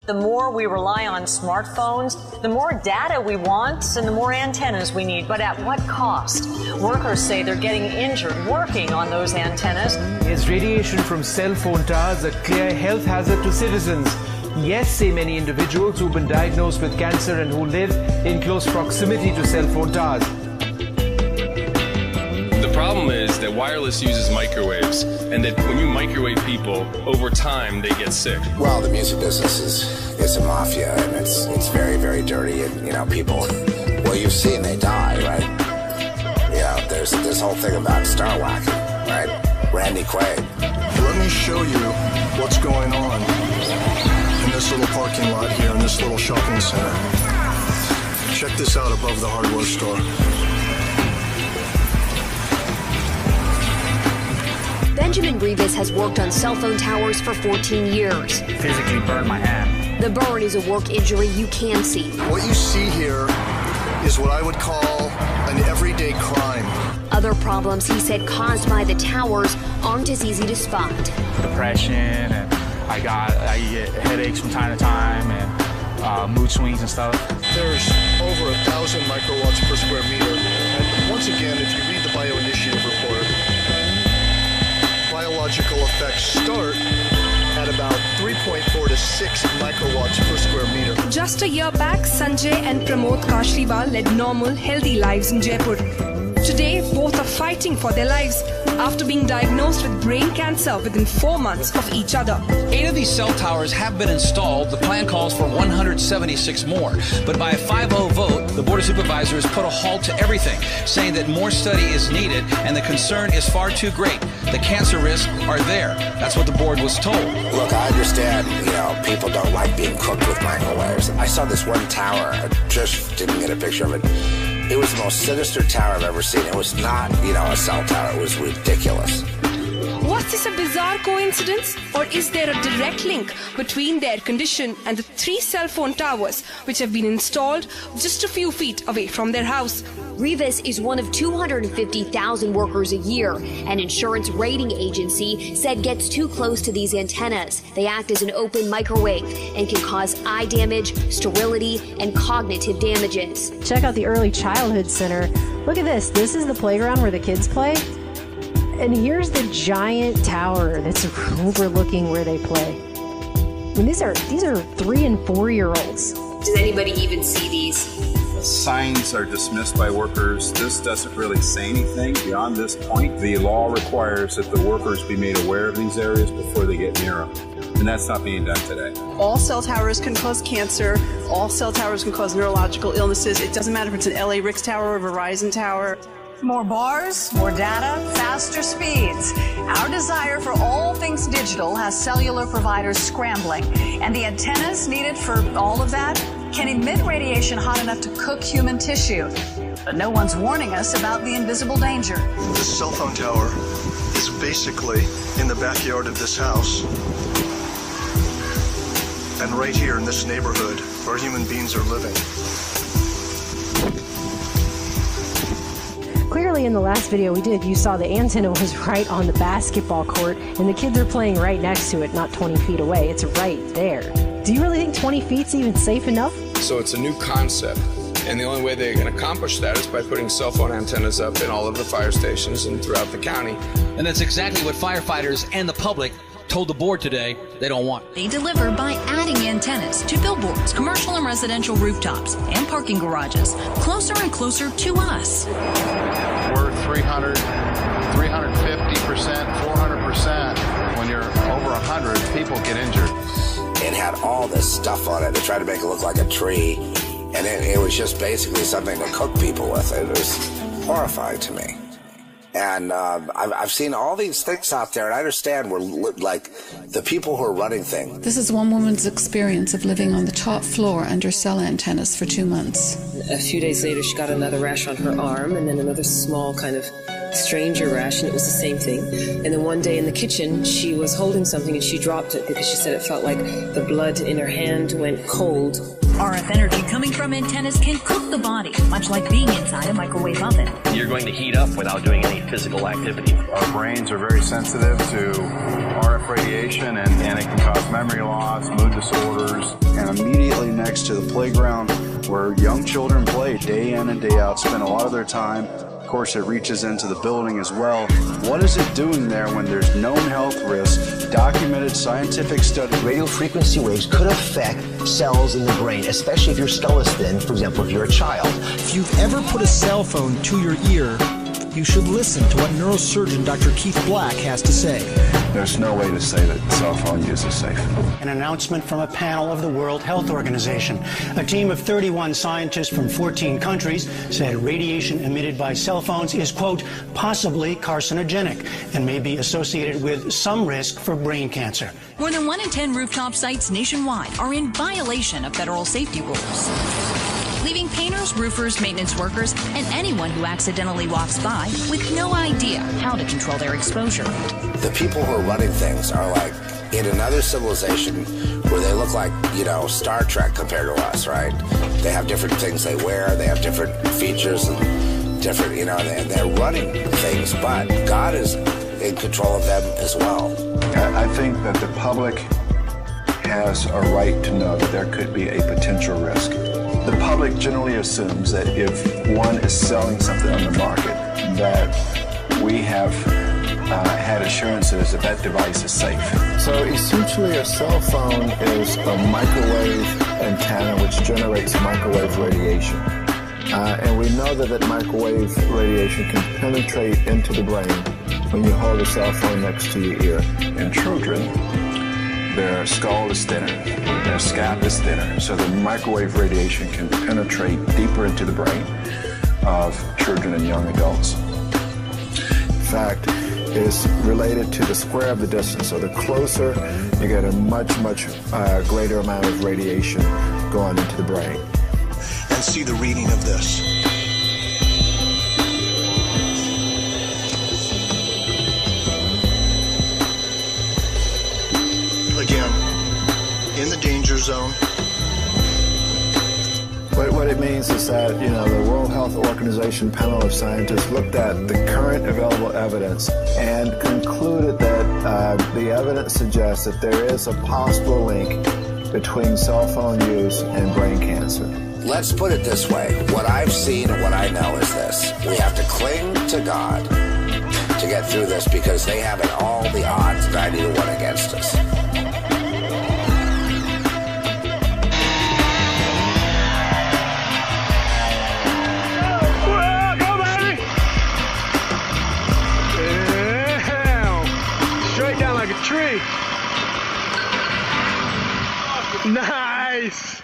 The more we rely on smartphones, the more data we want and the more antennas we need. But at what cost? Workers say they're getting injured working on those antennas. Is radiation from cell phone towers a clear health hazard to citizens? Yes, say many individuals who've been diagnosed with cancer and who live in close proximity to cell phone towers. The problem is that wireless uses microwaves, and that when you microwave people, over time they get sick. Well, the music business is a mafia, and it's very, very dirty, and, you know, people, well, you've seen they die, right? You know, there's this whole thing about star whacking, right? Randy Quaid. Let me show you what's going on in this little parking lot here in this little shopping center. Check this out above the hardware store. Benjamin Rivas has worked on cell phone towers for 14 years. Physically burned my hand. The burn is a work injury you can see. What you see here is what I would call an everyday crime. Other problems he said caused by the towers aren't as easy to spot. Depression, and I get headaches from time to time, and mood swings and stuff. There's over 1,000 microwatts per square meter. And once again, if you read the bioinitiative report, biological effects start at about 3.4 to 6 microwatts per square meter. Just a year back, Sanjay and Pramod Kashriwal led normal, healthy lives in Jaipur. Today, both are fighting for their lives after being diagnosed with brain cancer within 4 months of each other. 8 of these cell towers have been installed. The plan calls for 176 more. But by a 5-0 vote, the Board of Supervisors put a halt to everything, saying that more study is needed and the concern is far too great. The cancer risks are there. That's what the board was told. Look, I understand, you know, people don't like being cooked with microwaves. I saw this one tower, I just didn't get a picture of it. It was the most sinister tower I've ever seen. It was not, you know, a cell tower. It was ridiculous. Was this a bizarre coincidence, or is there a direct link between their condition and the 3 cell phone towers which have been installed just a few feet away from their house? Rivas is one of 250,000 workers a year. An insurance rating agency said gets too close to these antennas. They act as an open microwave and can cause eye damage, sterility, and cognitive damages. Check out the Early Childhood Center. Look at this. This is the playground where the kids play. And here's the giant tower that's overlooking where they play. I mean, these are 3 and 4 year olds. Does anybody even see these? Signs are dismissed by workers. This doesn't really say anything beyond this point. The law requires that the workers be made aware of these areas before they get near them. And that's not being done today. All cell towers can cause cancer. All cell towers can cause neurological illnesses. It doesn't matter if it's an LA Ricks tower or a Verizon tower. More bars, more data, faster speeds. Our desire for all things digital has cellular providers scrambling, and the antennas needed for all of that can emit radiation hot enough to cook human tissue. But no one's warning us about the invisible danger. This cell phone tower is basically in the backyard of this house. And right here in this neighborhood where human beings are living. Clearly in the last video we did, you saw the antenna was right on the basketball court and the kids are playing right next to it, not 20 feet away. It's right there. Do you really think 20 feet's even safe enough? So it's a new concept, and the only way they can accomplish that is by putting cell phone antennas up in all of the fire stations and throughout the county. And that's exactly what firefighters and the public told the board today they don't want. They deliver by adding antennas to billboards, commercial and residential rooftops, and parking garages, closer and closer to us. We're 300, 350%, 400%. When you're over 100, people get injured. It had all this stuff on it. They tried to make it look like a tree, and it was just basically something to cook people with. It was horrifying to me. And I've seen all these things out there, and I understand we're like the people who are running things. This is one woman's experience of living on the top floor under cell antennas for 2 months. A few days later, she got another rash on her arm, and then another small kind of stranger rash, and it was the same thing. And then one day in the kitchen, she was holding something, and she dropped it because she said it felt like the blood in her hand went cold. RF energy coming from antennas can cook the body, much like being inside a microwave oven. You're going to heat up without doing any physical activity. Our brains are very sensitive to RF radiation, and it can cause memory loss, mood disorders. And immediately next to the playground where young children play day in and day out, spend a lot of their time. Of course, it reaches into the building as well. What is it doing there when there's known health risks, documented scientific studies? Radio frequency waves could affect cells in the brain, especially if your skull is thin, for example, if you're a child. If you've ever put a cell phone to your ear, you should listen to what neurosurgeon Dr. Keith Black has to say. There's no way to say that cell phone use is safe. An announcement from a panel of the World Health Organization. A team of 31 scientists from 14 countries said radiation emitted by cell phones is, quote, possibly carcinogenic and may be associated with some risk for brain cancer. More than 1 in 10 rooftop sites nationwide are in violation of federal safety rules, leaving painters, roofers, maintenance workers, and anyone who accidentally walks by with no idea how to control their exposure. The people who are running things are like in another civilization where they look like, Star Trek compared to us, right? They have different things they wear, they have different features and different, and they're running things, but God is in control of them as well. I think that the public has a right to know that there could be a potential risk. The public generally assumes that if one is selling something on the market, that we have had assurances that that device is safe. So essentially a cell phone is a microwave antenna which generates microwave radiation. And we know that microwave radiation can penetrate into the brain when you hold a cell phone next to your ear. In children, their skull is thinner, their scalp is thinner, so the microwave radiation can penetrate deeper into the brain of children and young adults. In fact, is related to the square of the distance. So the closer, you get a much greater amount of radiation going into the brain. And see the reading of this. Again, in the danger zone. What it means is that, the World Health Organization panel of scientists looked at the current available evidence and concluded that the evidence suggests that there is a possible link between cell phone use and brain cancer. Let's put it this way. What I've seen and what I know is this. We have to cling to God to get through this because they have it all the odds 90-1 against us. Tree. Nice.